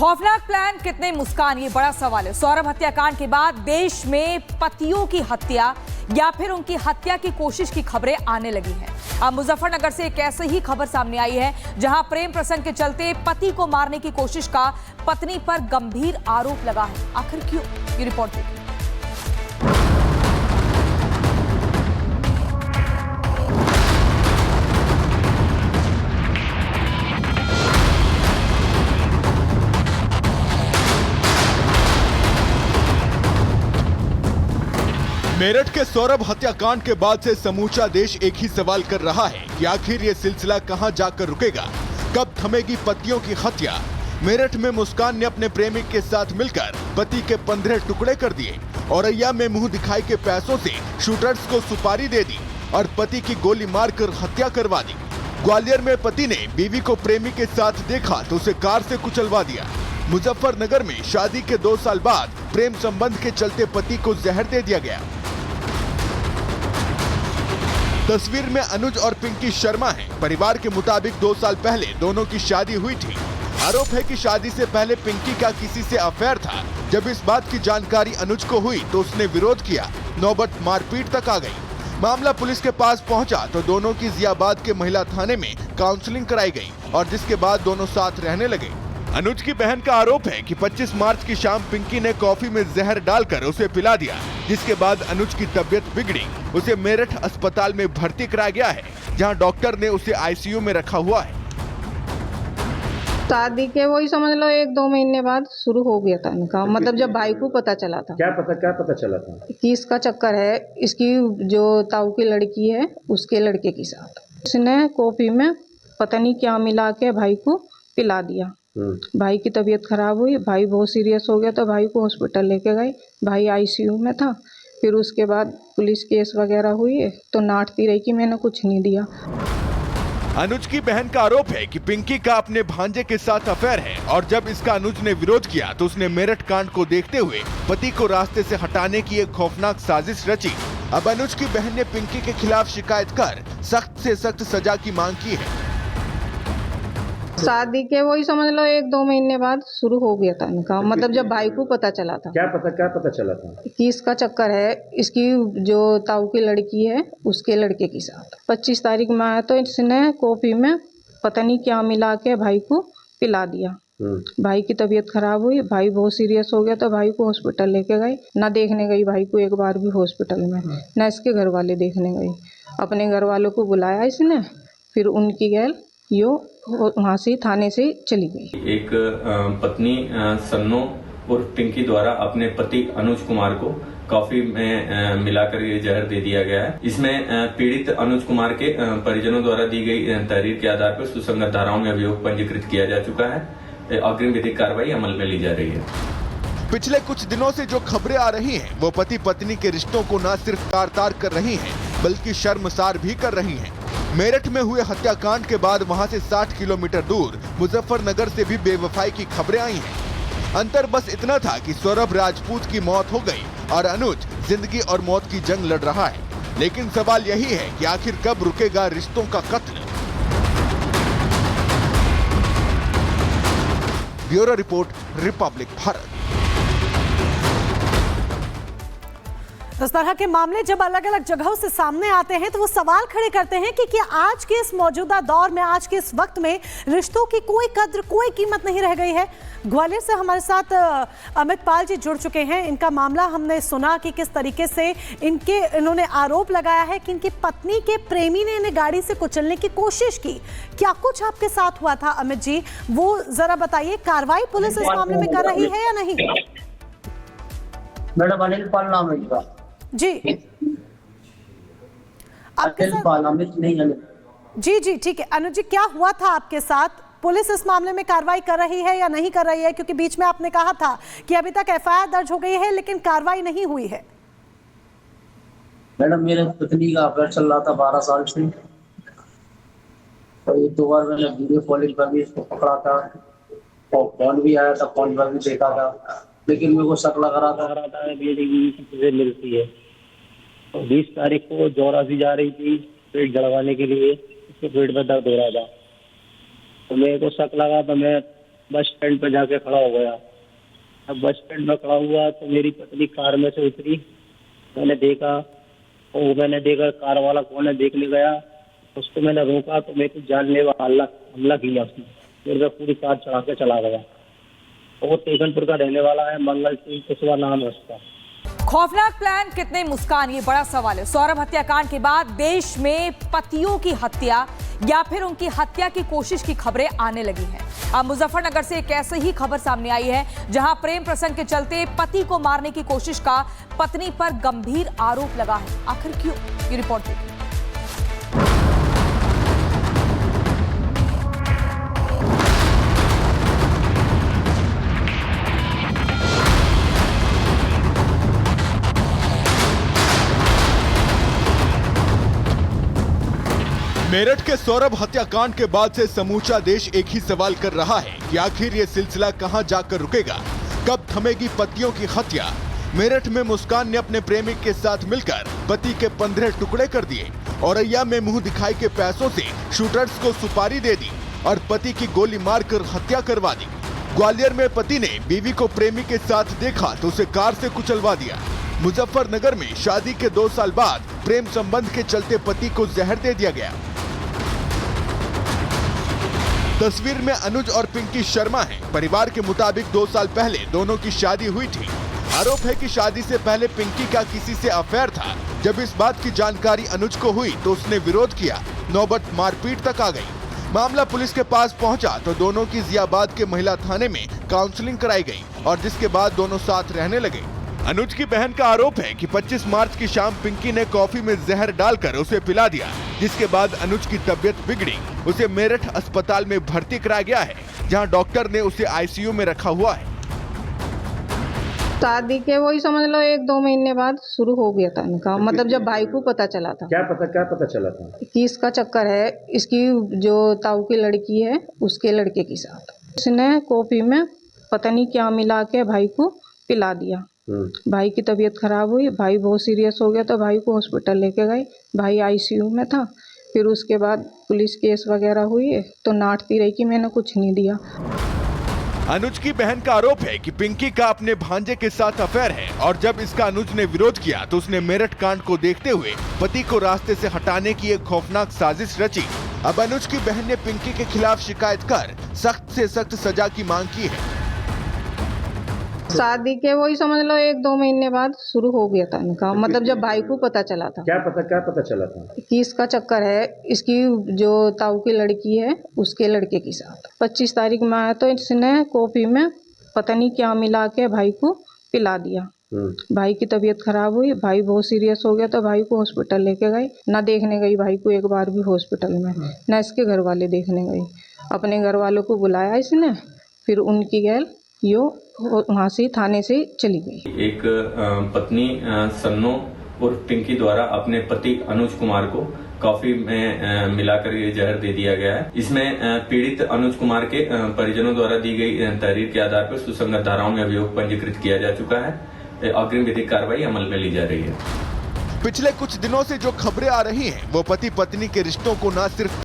खौफनाक प्लान कितने मुस्कान, ये बड़ा सवाल है। सौरभ हत्याकांड के बाद देश में पतियों की हत्या या फिर उनकी हत्या की कोशिश की खबरें आने लगी हैं। अब मुजफ्फरनगर से एक ऐसी ही खबर सामने आई है जहां प्रेम प्रसंग के चलते पति को मारने की कोशिश का पत्नी पर गंभीर आरोप लगा है। आखिर क्यों, ये रिपोर्ट देखिए। मेरठ के सौरभ हत्याकांड के बाद से समूचा देश एक ही सवाल कर रहा है कि आखिर ये सिलसिला कहां जाकर रुकेगा, कब थमेगी पतियों की हत्या। मेरठ में मुस्कान ने अपने प्रेमी के साथ मिलकर पति के 15 टुकड़े कर दिए। औरैया में मुंह दिखाई के पैसों से शूटर्स को सुपारी दे दी और पति की गोली मारकर हत्या करवा दी। ग्वालियर में पति ने बीवी को प्रेमी के साथ देखा तो उसे कार से कुचलवा दिया। मुजफ्फरनगर में शादी के 2 साल बाद प्रेम संबंध के चलते पति को जहर दे दिया गया। तस्वीर में अनुज और पिंकी शर्मा हैं। परिवार के मुताबिक 2 साल पहले दोनों की शादी हुई थी। आरोप है कि शादी से पहले पिंकी का किसी से अफेयर था। जब इस बात की जानकारी अनुज को हुई तो उसने विरोध किया, नौबत मारपीट तक आ गई। मामला पुलिस के पास पहुंचा तो दोनों की जियाबाद के महिला थाने में काउंसलिंग कराई गई और जिसके बाद दोनों साथ रहने लगे। अनुज की बहन का आरोप है कि 25 मार्च की शाम पिंकी ने कॉफी में जहर डालकर उसे पिला दिया, जिसके बाद अनुज की तबीयत बिगड़ी। उसे मेरठ अस्पताल में भर्ती कराया गया है, जहां डॉक्टर ने उसे आईसीयू में रखा हुआ है। शादी के वही समझ लो 1-2 महीने बाद शुरू हो गया था इनका, मतलब जब भाई को पता चला था। क्या पता चला था कि इसका चक्कर है, इसकी जो ताऊ की लड़की है उसके लड़के के साथ। उसने कॉफी में पता नहीं क्या मिला के भाई को पिला दिया। भाई की तबीयत खराब हुई, भाई बहुत सीरियस हो गया तो भाई को हॉस्पिटल लेके गए। भाई आईसीयू में था। फिर उसके बाद पुलिस केस वगैरह हुई तो नाटती रही कि मैंने कुछ नहीं दिया। अनुज की बहन का आरोप है कि पिंकी का अपने भांजे के साथ अफेयर है और जब इसका अनुज ने विरोध किया तो उसने मेरठ कांड को देखते हुए पति को रास्ते से हटाने की एक खौफनाक साजिश रची। अब अनुज की बहन ने पिंकी के खिलाफ शिकायत कर सख्त से सख्त सजा की मांग की है। शादी के वही समझ लो 1-2 महीने बाद शुरू हो गया था इनका, मतलब जब भाई को पता चला था। क्या पता चला था कि इसका चक्कर है, इसकी जो ताऊ की लड़की है उसके लड़के के साथ। 25 तारीख में आया तो इसने कॉफी में पता नहीं क्या मिला के भाई को पिला दिया। भाई की तबीयत खराब हुई, भाई बहुत सीरियस हो गया तो भाई को हॉस्पिटल लेके गए। ना देखने गई भाई को एक बार भी हॉस्पिटल में, ना इसके घर वाले देखने गए। अपने घर वालों को बुलाया इसने, फिर उनकी गैल यो वहाँ से थाने से चली गई। एक पत्नी सन्नो और पिंकी द्वारा अपने पति अनुज कुमार को कॉफी में मिलाकर ये जहर दे दिया गया है। इसमें पीड़ित अनुज कुमार के परिजनों द्वारा दी गई तहरीर के आधार पर सुसंगत धाराओं में अभियोग पंजीकृत किया जा चुका है। अग्रिम विधिक कार्रवाई अमल में ली जा रही है। पिछले कुछ दिनों से जो खबरें आ रही हैं, वो पति पत्नी के रिश्तों को न सिर्फ तार-तार कर रही हैं, बल्कि शर्मसार भी कर रही हैं। मेरठ में हुए हत्याकांड के बाद वहां से 60 किलोमीटर दूर मुजफ्फरनगर से भी बेवफाई की खबरें आई हैं। अंतर बस इतना था कि सौरभ राजपूत की मौत हो गई और अनुज जिंदगी और मौत की जंग लड़ रहा है। लेकिन सवाल यही है कि आखिर कब रुकेगा रिश्तों का कत्ल। Bureau report, Republic Bharat. इस तरह के मामले जब अलग अलग जगहों से सामने आते हैं तो वो सवाल खड़े करते हैं कि क्या आज के इस मौजूदा दौर में, आज के इस वक्त में रिश्तों की कोई कद्र, कोई कीमत नहीं रह गई है। ग्वालियर से हमारे साथ अमित पाल जी जुड़ चुके हैं। इनका मामला हमने सुना कि किस तरीके से इन्होंने आरोप लगाया है कि इनकी पत्नी के प्रेमी ने इन्हें गाड़ी से कुचलने की कोशिश की। क्या कुछ आपके साथ हुआ था अमित जी, वो जरा बताइए। कार्रवाई पुलिस इस मामले में कर रही है या नहीं? मैडम अनिल पाल नाम है इनका जी। आपके साथ जी ठीक है। अनुज जी, क्या हुआ था आपके साथ? पुलिस इस मामले में कार्रवाई कर रही है या नहीं कर रही है? क्योंकि बीच में आपने कहा था कि अभी तक एफआईआर दर्ज हो गई है लेकिन कार्रवाई नहीं हुई है। मैडम मेरे पत्नी का अफेयर चल रहा था 12 साल से, तो 2 बार मैंने वीडियो कॉलिंग पर भी इसको पकड़ा था और फोन भी आया था, फोन पर भी देखा था, लेकिन मेरे को शक लग रहा था चीजें मिलती है। तो 20 तारीख को जोरासी जा रही थी पेट जड़वाने के लिए, उसके पेट में दर्द हो रहा था, तो मेरे को शक लगा तो मैं बस स्टैंड पे जाके खड़ा हो गया। अब बस स्टैंड में खड़ा हुआ तो मेरी पत्नी कार में से उतरी। मैंने देखा कार वाला कौन है देखने गया। उसको मैंने रोका तो मेरे को जानलेवा हमला किया उसने। मेरे पे पूरी कार चढ़ा के चला गया। वो तेगनपुर का रहने वाला है, मंगल सिंह कुशवाहा नाम है उसका। खौफनाक प्लान कितने मुस्कान, ये बड़ा सवाल है। सौरभ हत्याकांड के बाद देश में पतियों की हत्या या फिर उनकी हत्या की कोशिश की खबरें आने लगी हैं। अब मुजफ्फरनगर से एक ऐसी ही खबर सामने आई है जहां प्रेम प्रसंग के चलते पति को मारने की कोशिश का पत्नी पर गंभीर आरोप लगा है। आखिर क्यों, ये रिपोर्ट देखिए। मेरठ के सौरभ हत्याकांड के बाद से समूचा देश एक ही सवाल कर रहा है कि आखिर ये सिलसिला कहां जाकर रुकेगा, कब थमेगी पतियों की हत्या। मेरठ में मुस्कान ने अपने प्रेमिक के साथ मिलकर पति के 15 टुकड़े कर दिए। औरैया में मुंह दिखाई के पैसों से शूटर्स को सुपारी दे दी और पति की गोली मारकर हत्या करवा दी। ग्वालियर में पति ने बीवी को प्रेमी के साथ देखा तो उसे कार से कुचलवा दिया। मुजफ्फरनगर में शादी के 2 साल बाद प्रेम संबंध के चलते पति को जहर दे दिया गया। तस्वीर में अनुज और पिंकी शर्मा हैं। परिवार के मुताबिक 2 साल पहले दोनों की शादी हुई थी। आरोप है कि शादी से पहले पिंकी का किसी से अफेयर था। जब इस बात की जानकारी अनुज को हुई तो उसने विरोध किया। नौबत मारपीट तक आ गई। मामला पुलिस के पास पहुंचा तो दोनों की जियाबाद के महिला थाने में काउंसलिंग कराई गई और जिसके बाद दोनों साथ रहने लगे। अनुज की बहन का आरोप है कि 25 मार्च की शाम पिंकी ने कॉफी में जहर डालकर उसे पिला दिया, जिसके बाद अनुज की तबीयत बिगड़ी। उसे मेरठ अस्पताल में भर्ती कराया गया है, जहां डॉक्टर ने उसे आईसीयू में रखा हुआ है। शादी के वही समझ लो 1-2 महीने बाद शुरू हो गया था इनका। मतलब जब भाई को पता चला था। क्या पता चला था? कि इसका चक्कर है, इसकी जो ताऊ की लड़की है उसके लड़के के साथ। इसने कॉफी में पता नहीं क्या मिला के भाई को पिला दिया। भाई की तबीयत खराब हुई, भाई बहुत सीरियस हो गया तो भाई को हॉस्पिटल लेके गए। भाई आईसीयू में था। फिर उसके बाद पुलिस केस वगैरह हुई तो नाटती रही कि मैंने कुछ नहीं दिया। अनुज की बहन का आरोप है कि पिंकी का अपने भांजे के साथ अफेयर है और जब इसका अनुज ने विरोध किया तो उसने मेरठ कांड को देखते हुए पति को रास्ते से हटाने की एक खौफनाक साजिश रची। अब अनुज की बहन ने पिंकी के खिलाफ शिकायत कर सख्त से सख्त सजा की मांग की है। शादी के वही समझ लो 1-2 महीने बाद शुरू हो गया था इनका। मतलब जब भाई को पता चला था। क्या पता चला था? कि इसका चक्कर है, इसकी जो ताऊ की लड़की है उसके लड़के के साथ। 25 तारीख में आया तो इसने कॉफी में पता नहीं क्या मिला के भाई को पिला दिया। भाई की तबीयत खराब हुई, भाई बहुत सीरियस हो गया तो भाई को हॉस्पिटल लेके गए। ना देखने गई भाई को एक बार भी हॉस्पिटल में, ना इसके घर वाले देखने गए। अपने घर वालों को बुलाया इसने, फिर उनकी गैल यो वहाँ से थाने से चली गई। एक पत्नी सन्नो और पिंकी द्वारा अपने पति अनुज कुमार को कॉफी में मिलाकर ये जहर दे दिया गया है। इसमें पीड़ित अनुज कुमार के परिजनों द्वारा दी गई तहरीर के आधार पर सुसंगत धाराओं में अभियोग पंजीकृत किया जा चुका है। अग्रिम विधिक कार्रवाई अमल में ली जा रही है। पिछले कुछ दिनों से जो खबरें आ रही हैं, वो पति पत्नी के रिश्तों को न सिर्फ